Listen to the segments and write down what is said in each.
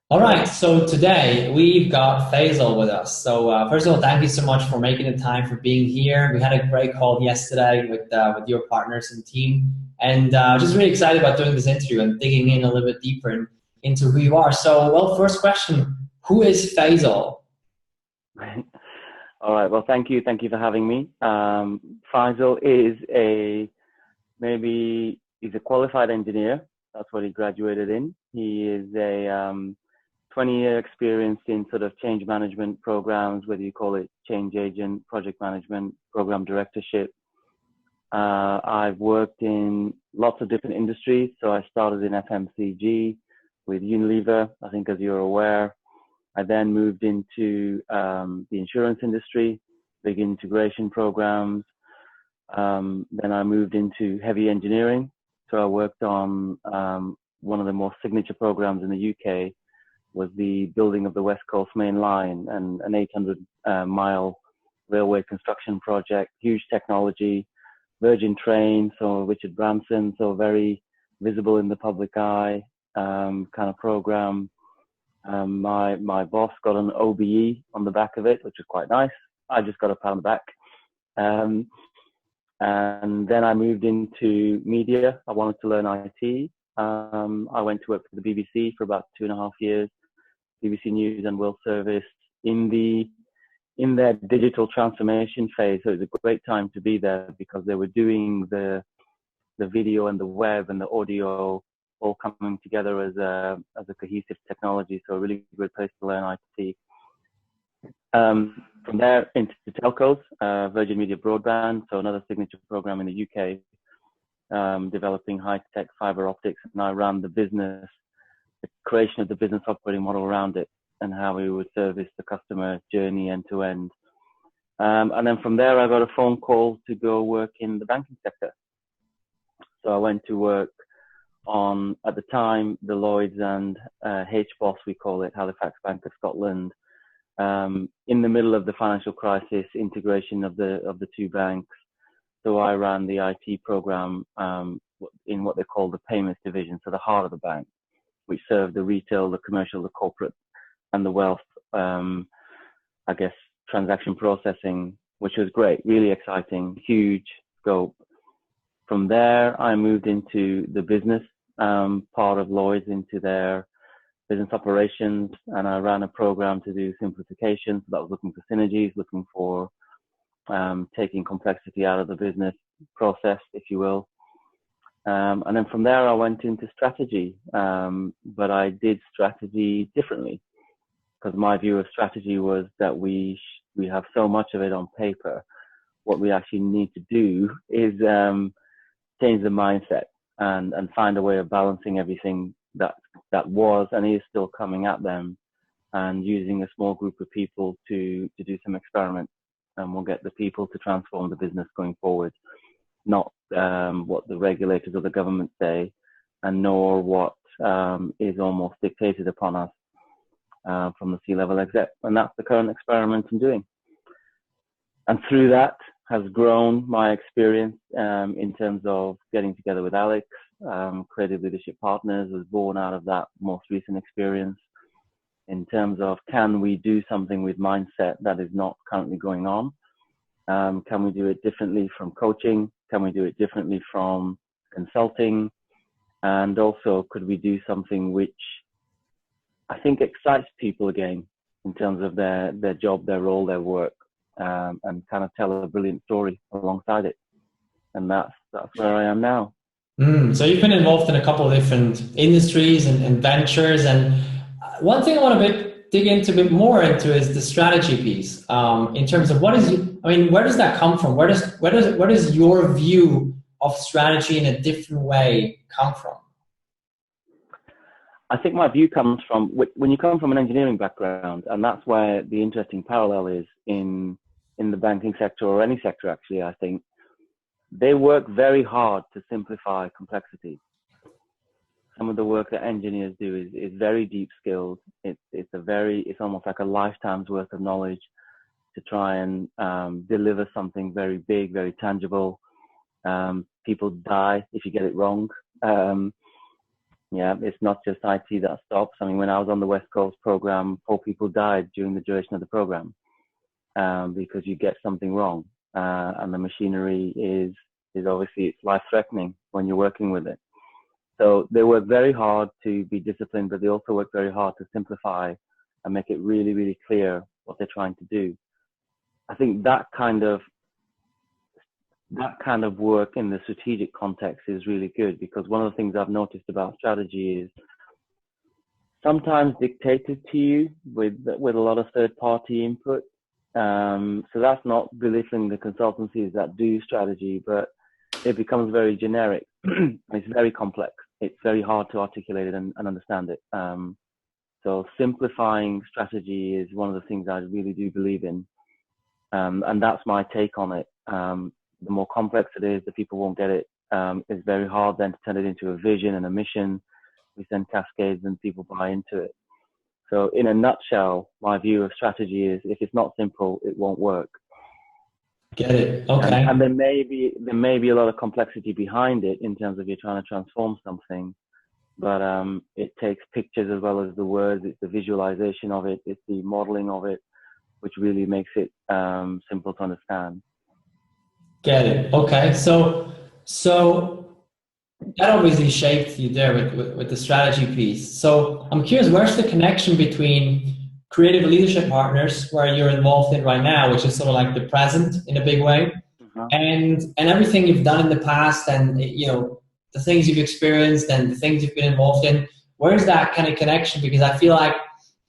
All right, so today we've got Faisal with us. So first of all, thank you so much for making the time for being here. We had a great call yesterday with your partners and team, and just really excited about doing this interview and digging in a little bit deeper into who you are. So, well, first question: who is Faisal? All right. Well, thank you. Thank you for having me. Faisal is maybe he's a qualified engineer. That's what he graduated in. He is a 20-year experience in sort of change management programs, whether you call it change agent, project management, program directorship. I've worked in lots of different industries. So I started in FMCG with Unilever, I think as you're aware. I then moved into the insurance industry, big integration programs. Then I moved into heavy engineering. So I worked on one of the most signature programs in the UK was the building of the West Coast Main Line and an 800 mile railway construction project, huge technology, Virgin Train, so Richard Branson, so very visible in the public eye kind of program. My boss got an OBE on the back of it, which was quite nice. I just got a pat on the back. Um, and then I moved into media. I wanted to learn IT. I went to work for the BBC for about 2.5 years, BBC News and World Service in their digital transformation phase. So it was a great time to be there because they were doing the video and the web and the audio all coming together as a cohesive technology. So a really good place to learn IT. From there into telcos, Virgin Media Broadband, so another signature program in the UK, developing high-tech fiber optics, and I ran the business, the creation of the business operating model around it, and how we would service the customer journey end to end. And then from there, I got a phone call to go work in the banking sector. So I went to work on, at the time, the Lloyds and HBOS, we call it, Halifax Bank of Scotland, in the middle of the financial crisis, integration of the two banks. So I ran the IT program in what they call the payments division, so the heart of the bank, which served the retail, the commercial, the corporate, and the wealth, I guess, transaction processing, which was great, really exciting, huge scope. From there, I moved into the business part of Lloyd's, into their business operations, and I ran a program to do simplification. So that was looking for synergies, looking for taking complexity out of the business process, if you will. And then from there, I went into strategy, but I did strategy differently because my view of strategy was that we have so much of it on paper. What we actually need to do is change the mindset and find a way of balancing everything that was and is still coming at them, and using a small group of people to do some experiments, and we'll get the people to transform the business going forward, not what the regulators or the government say, and nor what is almost dictated upon us from the C-level exec. And that's the current experiment I'm doing. And through that has grown my experience in terms of getting together with Alex. Creative Leadership Partners was born out of that most recent experience in terms of, can we do something with mindset that is not currently going on? Can we do it differently from coaching? Can we do it differently from consulting? And also, could we do something which I think excites people again in terms of their job, their role, their work, and kind of tell a brilliant story alongside it. And that's where I am now. So you've been involved in a couple of different industries and ventures, and one thing I want to dig into a bit more into is the strategy piece. In terms of where does that come from? Where does your view of strategy in a different way come from? I think my view comes from when you come from an engineering background, and that's where the interesting parallel is in the banking sector, or any sector actually. I think they work very hard to simplify complexity. Some of the work that engineers do is very deep skilled. It's almost like a lifetime's worth of knowledge to try and deliver something very big, very tangible. People die if you get it wrong. Yeah, it's not just IT that stops. I mean, when I was on the West Coast program, 4 people died during the duration of the program, because you get something wrong, and the machinery is obviously, it's life threatening when you're working with it. So they work very hard to be disciplined, but they also work very hard to simplify and make it really, really clear what they're trying to do. I think that kind of work in the strategic context is really good, because one of the things I've noticed about strategy is sometimes dictated to you with a lot of third-party input. So that's not belittling the consultancies that do strategy, but it becomes very generic. It's very complex. It's very hard to articulate it and understand it. So simplifying strategy is one of the things I really do believe in. And that's my take on it. The more complex it is, the people won't get it. It's very hard then to turn it into a vision and a mission, which then cascades and people buy into it. So in a nutshell, my view of strategy is if it's not simple, it won't work. Get it. Okay. And there may be a lot of complexity behind it in terms of you're trying to transform something, but it takes pictures as well as the words. It's the visualization of it. It's the modeling of it, which really makes it simple to understand. Get it. Okay. So that obviously shaped you there with the strategy piece. So I'm curious, where's the connection between creative leadership partners, where you're involved in right now, which is sort of like the present in a big way, and everything you've done in the past, and the things you've experienced and the things you've been involved in? Where's that kind of connection? Because I feel like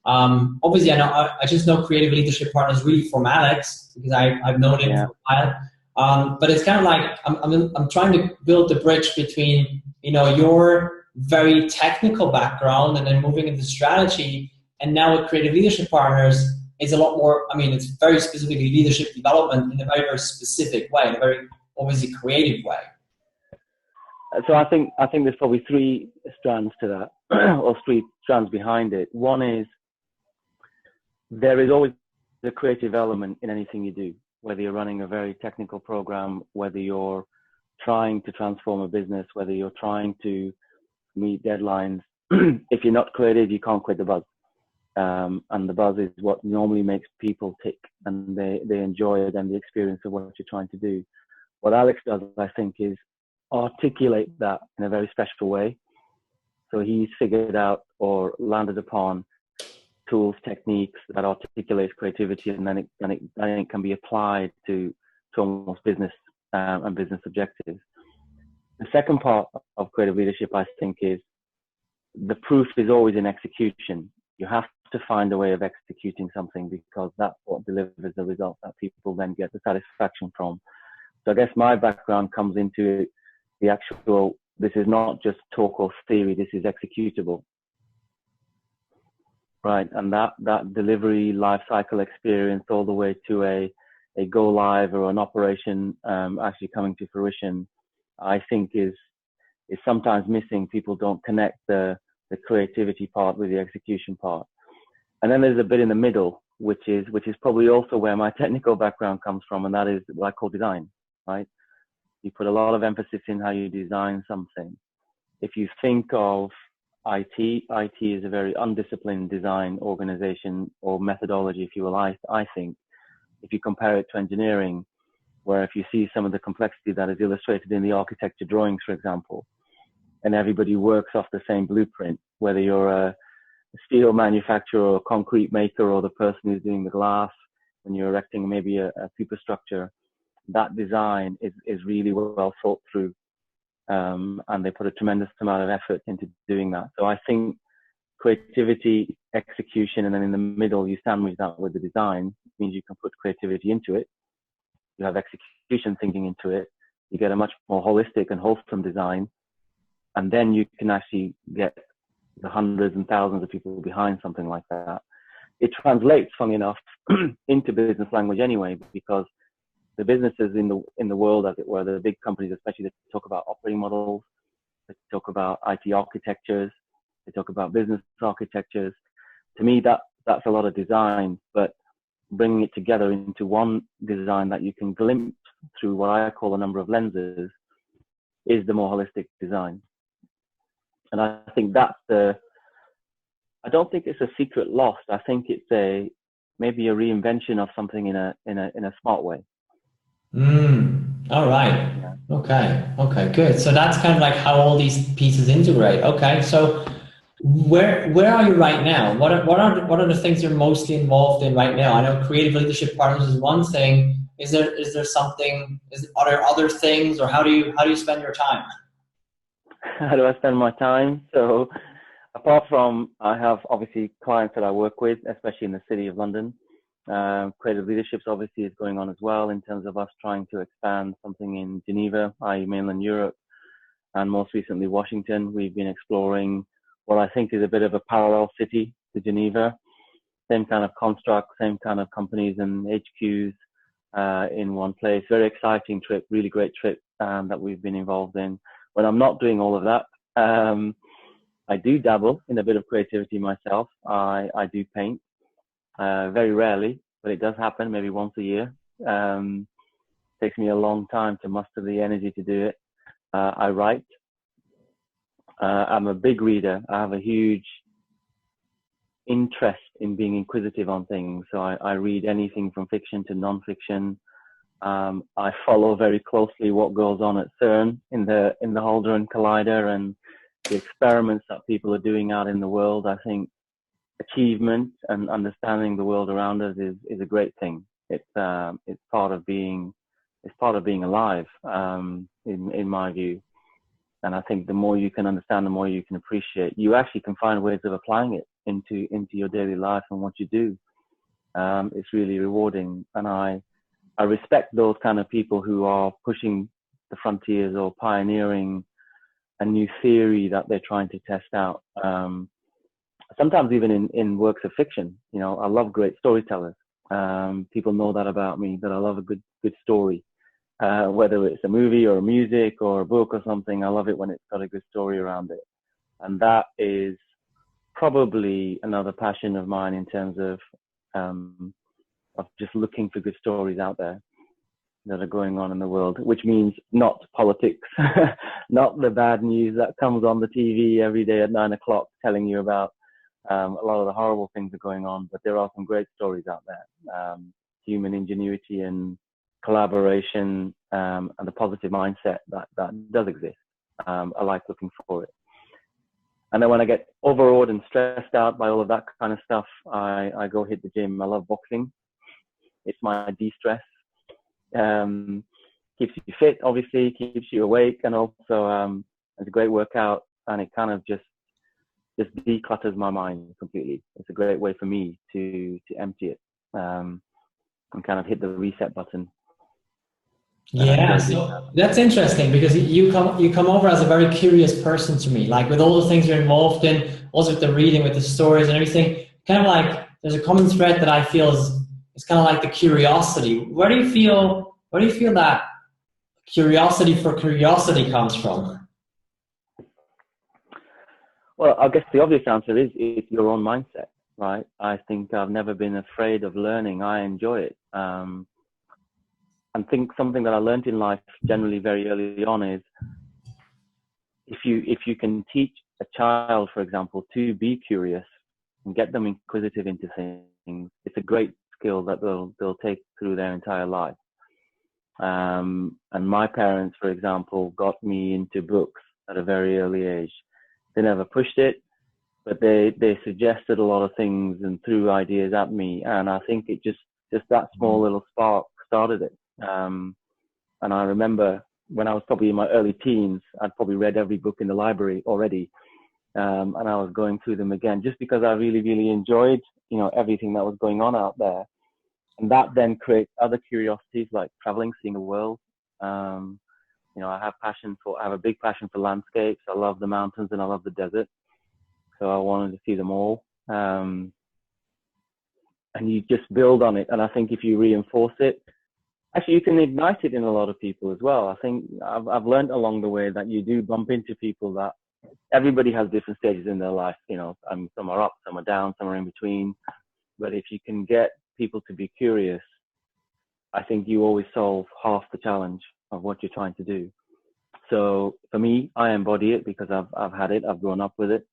obviously I just know creative leadership partners really from Alex, because I've known him for a while. But it's kind of like I'm trying to build the bridge between your very technical background and then moving into strategy, and now with creative leadership partners, it's a lot more. I mean, it's very specifically leadership development in a very, very specific way, in a very obviously creative way. So I think there's probably 3 strands to that, or 3 strands behind it. One is there is always the creative element in anything you do, whether you're running a very technical program, whether you're trying to transform a business, whether you're trying to meet deadlines. If you're not creative, you can't quit the buzz. And the buzz is what normally makes people tick, and they enjoy it and the experience of what you're trying to do. What Alex does, I think, is articulate that in a very special way. So he's figured out or landed upon tools, techniques that articulate creativity, and then it can be applied to almost business and business objectives. The second part of creative leadership, I think, is the proof is always in execution. You have to find a way of executing something, because that's what delivers the result that people then get the satisfaction from. So I guess my background comes into the actual, this is not just talk or theory, this is executable. Right, and that delivery life cycle experience all the way to a go live or an operation actually coming to fruition, I think is sometimes missing. People don't connect the creativity part with the execution part. And then there's a bit in the middle, which is probably also where my technical background comes from, and that is what I call design, right? You put a lot of emphasis in how you design something. If you think of IT is a very undisciplined design organization or methodology, if you will. I think if you compare it to engineering, where if you see some of the complexity that is illustrated in the architecture drawings, for example, and everybody works off the same blueprint, whether you're a steel manufacturer or a concrete maker or the person who's doing the glass, when you're erecting maybe a superstructure, that design is really well thought through. And they put a tremendous amount of effort into doing that. So I think creativity, execution, and then in the middle, you sandwich that with the design. It means you can put creativity into it. You have execution thinking into it. You get a much more holistic and wholesome design. And then you can actually get the hundreds and thousands of people behind something like that. It translates, funny enough, into business language anyway, because the businesses in the world, as it were, the big companies, especially, they talk about operating models, they talk about IT architectures, they talk about business architectures. To me, that's a lot of design, but bringing it together into one design that you can glimpse through what I call a number of lenses is the more holistic design. And I think I don't think it's a secret lost. I think it's maybe a reinvention of something in a smart way. All right. Yeah. Okay. Okay. Good. So that's kind of like how all these pieces integrate. Okay. So where are you right now? What are the things you're mostly involved in right now? I know creative leadership partners is one thing. Is there something? Are there other things, or how do you spend your time? How do I spend my time? So apart from, I have obviously clients that I work with, especially in the City of London. Creative leaderships obviously is going on as well in terms of us trying to expand something in Geneva, i.e. mainland Europe, and most recently Washington. We've been exploring what I think is a bit of a parallel city to Geneva. Same kind of construct, same kind of companies and HQs in one place. Very exciting trip, really great trip that we've been involved in. When I'm not doing all of that, I do dabble in a bit of creativity myself. I do paint, very rarely, but it does happen maybe once a year. Takes me a long time to muster the energy to do it. I write. I'm a big reader. I have a huge interest in being inquisitive on things. So I read anything from fiction to non-fiction. I follow very closely what goes on at CERN in the Hadron Collider and the experiments that people are doing out in the world. I think achievement and understanding the world around us is a great thing. It's part of being alive, in my view. And I think the more you can understand, the more you can appreciate. You actually can find ways of applying it into your daily life and what you do. It's really rewarding, and I respect those kind of people who are pushing the frontiers or pioneering a new theory that they're trying to test out. Sometimes even in works of fiction, I love great storytellers. People know that about me, that I love a good story. Whether it's a movie or a music or a book or something, I love it when it's got a good story around it. And that is probably another passion of mine in terms of just looking for good stories out there that are going on in the world, which means not politics, not the bad news that comes on the TV every day at 9 o'clock telling you about a lot of the horrible things that are going on, but there are some great stories out there. Human ingenuity and collaboration and the positive mindset that does exist. I like looking for it. And then when I get overawed and stressed out by all of that kind of stuff, I go hit the gym. I love boxing. It's my de-stress. Keeps you fit, obviously, keeps you awake, and also it's a great workout, and it kind of just declutters my mind completely. It's a great way for me to empty it and kind of hit the reset button. Yeah, so that's interesting because you come over as a very curious person to me. Like with all the things you're involved in, also with the reading, with the stories and everything, kind of like there's a common thread that I feel is kind of like the curiosity. Where do you feel that curiosity for curiosity comes from? Well, I guess the obvious answer is it's your own mindset, right? I think I've never been afraid of learning. I enjoy it. And think something that I learned in life generally very early on is if you can teach a child, for example, to be curious and get them inquisitive into things, it's a great skill that they'll take through their entire life. And my parents, for example, got me into books at a very early age. They never pushed it, but they suggested a lot of things and threw ideas at me. And I think it just that small little spark started it. And I remember when I was probably in my early teens, I'd probably read every book in the library already. And I was going through them again just because I really, really enjoyed, everything that was going on out there. And that then creates other curiosities like traveling, seeing the world. I have a big passion for landscapes. I love the mountains and I love the desert. So I wanted to see them all. And you just build on it. And I think if you reinforce it, actually you can ignite it in a lot of people as well. I think I've learned along the way that you do bump into people that everybody has different stages in their life. Some are up, some are down, some are in between. But if you can get people to be curious, I think you always solve half the challenge of what you're trying to do. So for me, I embody it because I've had it. I've grown up with it.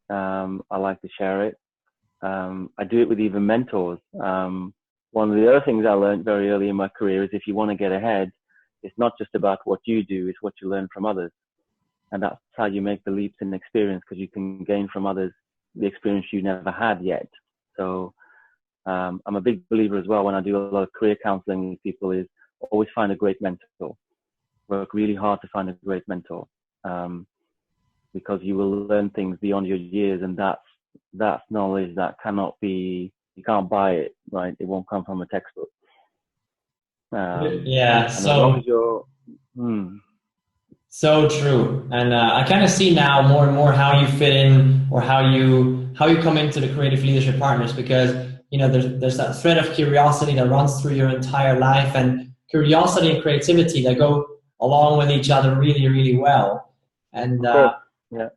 I like to share it. I do it with even mentors. One of the other things I learned very early in my career is if you want to get ahead, it's not just about what you do, it's what you learn from others. And that's how you make the leaps in experience, because you can gain from others the experience you never had yet. So I'm a big believer as well, when I do a lot of career counseling with people, is always find a great mentor. Work really hard to find a great mentor, because you will learn things beyond your years, and that's knowledge that cannot be, you can't buy it, right? It won't come from a textbook. Yeah, And as long as you're, so true. And I kind of see now more and more how you fit in, or how you come into the creative leadership partners, because there's that thread of curiosity that runs through your entire life, and curiosity and creativity that go along with each other really, really well. And of course, yeah.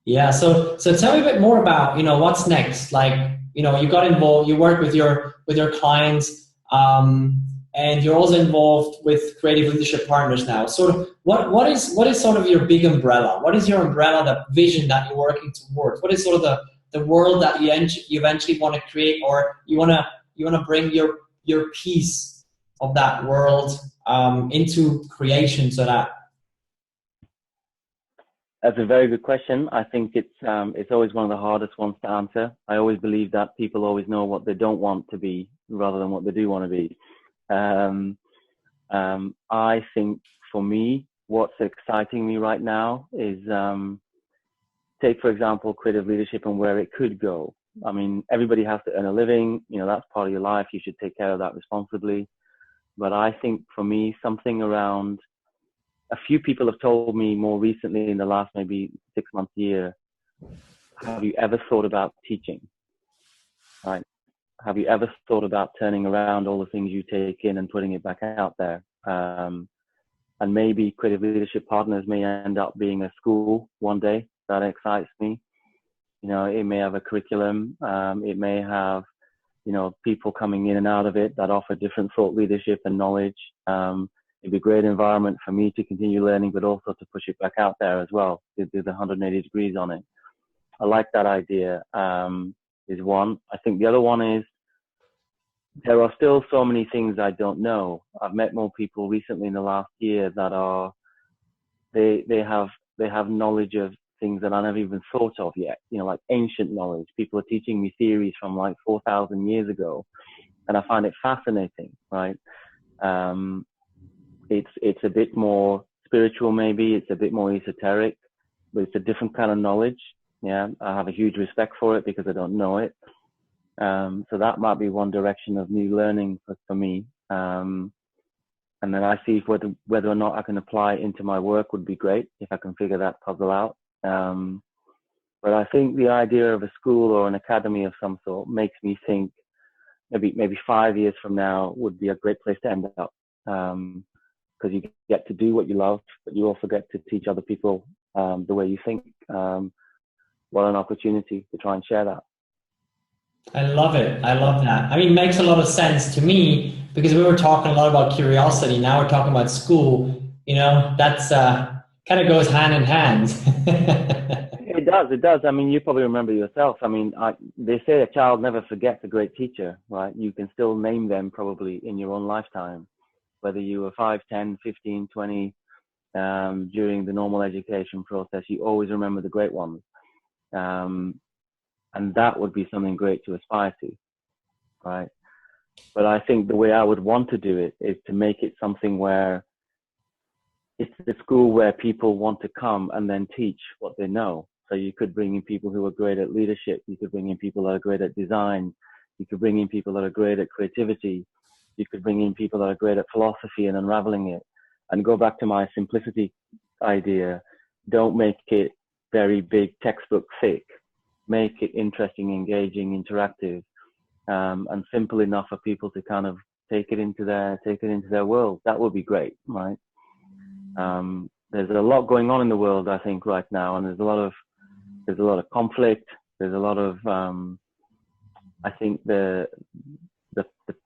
yeah, so tell me a bit more about what's next. Like you got involved, you work with your clients, and you're also involved with creative leadership partners now. Sort of what is sort of your big umbrella? What is your umbrella, the vision that you're working towards? What is sort of the world that you eventually want to create, or you want to bring your piece of that world into creation, so that. That's a very good question. I think it's always one of the hardest ones to answer. I always believe that people always know what they don't want to be rather than what they do want to be. I think for me, what's exciting me right now is, take, for example, creative leadership and where it could go. I mean, everybody has to earn a living. That's part of your life. You should take care of that responsibly. But I think for me, something around, a few people have told me more recently in the last maybe 6 months, year, have you ever thought about teaching? Right? Have you ever thought about turning around all the things you take in and putting it back out there? And maybe creative leadership partners may end up being a school one day. That excites me. It may have a curriculum. It may have, people coming in and out of it that offer different thought leadership and knowledge. It'd be a great environment for me to continue learning, but also to push it back out there as well. Do the 180 degrees on it. I like that idea, is one. I think the other one is, there are still so many things I don't know. I've met more people recently in the last year that they have knowledge of things that I never even thought of yet. Like ancient knowledge. People are teaching me theories from like 4,000 years ago, and I find it fascinating, right? It's a bit more spiritual, maybe. It's a bit more esoteric, but it's a different kind of knowledge. Yeah, I have a huge respect for it because I don't know it. So that might be one direction of new learning for me. And then I see whether or not I can apply it into my work would be great if I can figure that puzzle out. But I think the idea of a school or an academy of some sort makes me think maybe 5 years from now would be a great place to end up. Because you get to do what you love, but you also get to teach other people the way you think. What an opportunity to try and share that. I love it. I love that. I mean, it makes a lot of sense to me, because we were talking a lot about curiosity. Now we're talking about school. That's kind of goes hand in hand. It does. I mean, you probably remember yourself. I mean, they say a child never forgets a great teacher, right? You can still name them probably in your own lifetime, whether you were 5, 10, 15, 20, during the normal education process. You always remember the great ones. And that would be something great to aspire to, right? But I think the way I would want to do it is to make it something where it's a school where people want to come and then teach what they know. So you could bring in people who are great at leadership. You could bring in people that are great at design. You could bring in people that are great at creativity. You could bring in people that are great at philosophy and unraveling it. And go back to my simplicity idea. Don't make it very big, textbook thick. Make it interesting, engaging, interactive, and simple enough for people to kind of take it into their world. That would be great, right? There's a lot going on in the world, I think, right now, and there's a lot of conflict. There's a lot of, I think the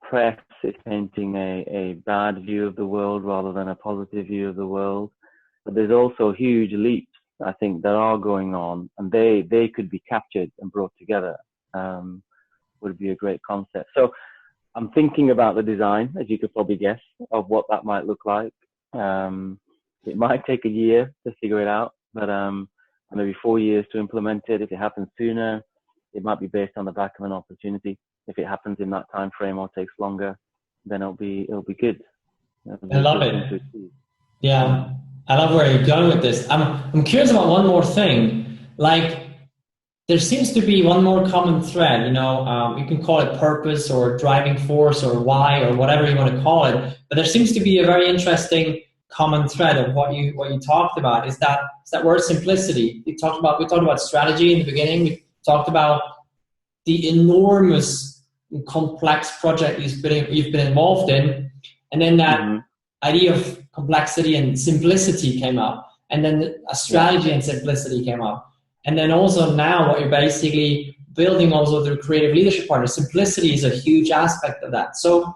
press is painting a bad view of the world rather than a positive view of the world. but there's also huge leaps, I think, that are going on, and they could be captured and brought together. Would be a great concept. So I'm thinking about the design, as you could probably guess, of what that might look like. It might take a year to figure it out, but maybe 4 years to implement it. If it happens sooner, it might be based on the back of an opportunity. If it happens in that time frame or takes longer, then it'll be good. It'll I be a love good thing to it. achieve. Yeah, I love where you're going with this. I'm curious about one more thing. Like, there seems to be one more common thread. You can call it purpose or driving force or why or whatever you want to call it. But there seems to be a very interesting common thread of what you talked about. Is that word simplicity? We talked about strategy in the beginning. We talked about the enormous complex project you've been involved in, and then that idea of complexity and simplicity came up, and then a strategy and simplicity came up, and then also now what you're basically building also through creative leadership partners. Simplicity is a huge aspect of that. So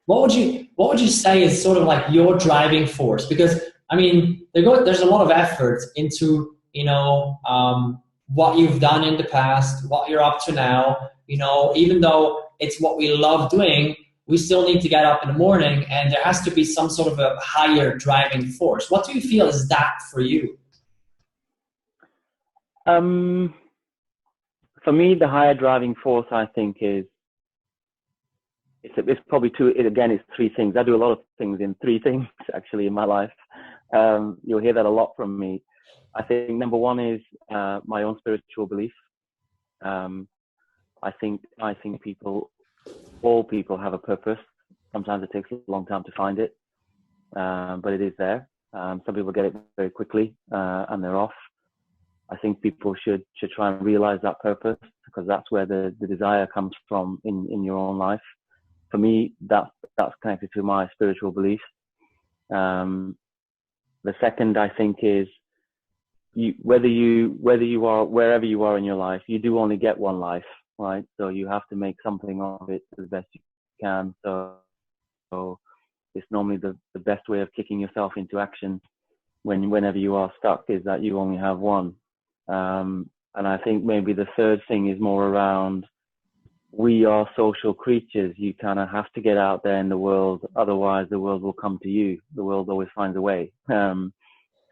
what would you say is sort of like your driving force? Because I mean, there's a lot of effort into what you've done in the past, what you're up to now. Even though it's what we love doing, we still need to get up in the morning, and there has to be some sort of a higher driving force. What do you feel is that for you? For me, the higher driving force, I think, is it's probably it's three things. I do a lot of things in three things actually in my life. You'll hear that a lot from me. I think number one is my own spiritual belief. I think all people have a purpose. Sometimes it takes a long time to find it, but it is there. Some people get it very quickly and they're off. I think people should try and realize that purpose, because that's where the desire comes from in your own life. For me, that's connected to my spiritual beliefs. The second, I think, is wherever you are in your life, you do only get one life, right? So you have to make something of it as best you can. So it's normally the best way of kicking yourself into action whenever you are stuck, is that you only have one. And I think maybe the third thing is more around, we are social creatures. You kind of have to get out there in the world, otherwise the world will come to you. The world always finds a way to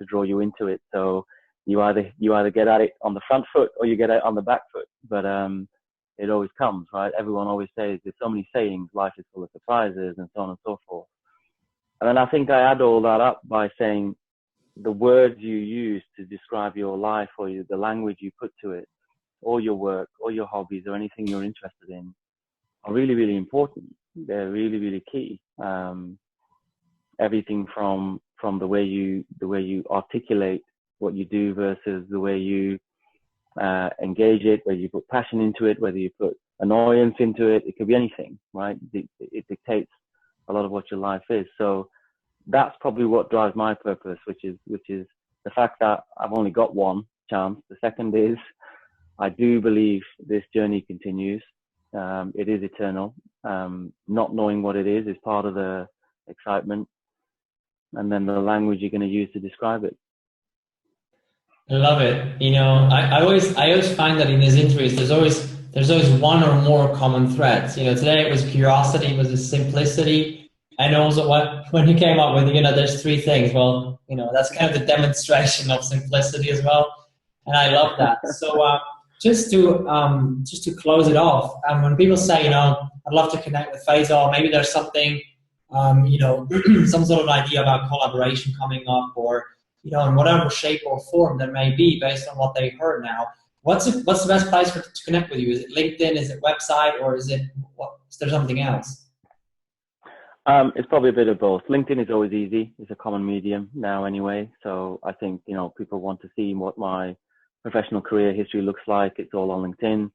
draw you into it. So you either get at it on the front foot or you get at it on the back foot. But it always comes, right? Everyone always says, there's so many sayings, life is full of surprises and so on and so forth. And then I think I add all that up by saying the words you use to describe your life, or the language you put to it, or your work, or your hobbies, or anything you're interested in, are really, really important. They're really, really key. Everything from the way you articulate what you do versus the way you engage it, whether you put passion into it, whether you put annoyance into it. It could be anything, right? It dictates a lot of what your life is. So that's probably what drives my purpose, which is the fact that I've only got one chance. The second is, I do believe this journey continues. It is eternal. Not knowing what it is part of the excitement. And then the language you're going to use to describe it. I love it. I always find that in these interviews, there's always one or more common threads. Today it was curiosity, it was the simplicity, and also when you came up with, there's three things. Well, that's kind of the demonstration of simplicity as well, and I love that. So just to close it off, when people say, I'd love to connect with Faisal, maybe there's something, some sort of idea about collaboration coming up, or in whatever shape or form there may be based on what they heard now. What's the best place to connect with you? Is it LinkedIn? Is it website? Or is there something else? It's probably a bit of both. LinkedIn is always easy. It's a common medium now anyway. So I think, people want to see what my professional career history looks like. It's all on LinkedIn.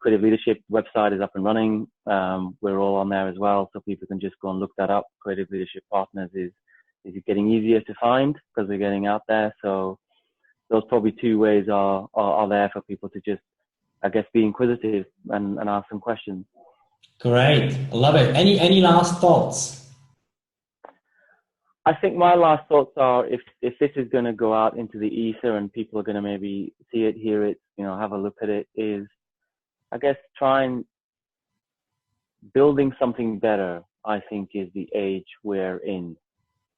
Creative Leadership website is up and running. We're all on there as well. So people can just go and look that up. Creative Leadership Partners is getting easier to find because we're getting out there. So those probably two ways are there for people to just, I guess, be inquisitive and ask some questions. Great. I love it. Any last thoughts? I think my last thoughts are, if this is going to go out into the ether and people are going to maybe see it, hear it, have a look at it, is, I guess, try and building something better, I think, is the age we're in.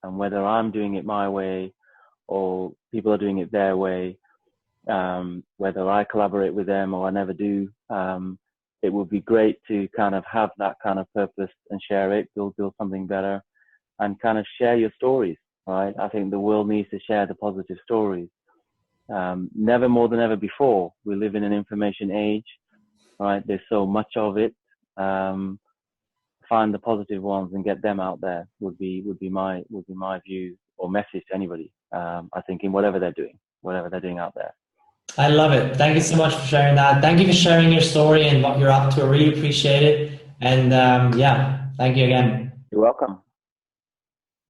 And whether I'm doing it my way or people are doing it their way, whether I collaborate with them or I never do, it would be great to kind of have that kind of purpose and share it, build something better, and kind of share your stories, right? I think the world needs to share the positive stories. Never more than ever before. We live in an information age, right? There's so much of it. Find the positive ones and get them out there would be my view or message to anybody. I think in whatever they're doing out there. I love it. Thank you so much for sharing that. Thank you for sharing your story and what you're up to. I really appreciate it. And yeah, thank you again. You're welcome.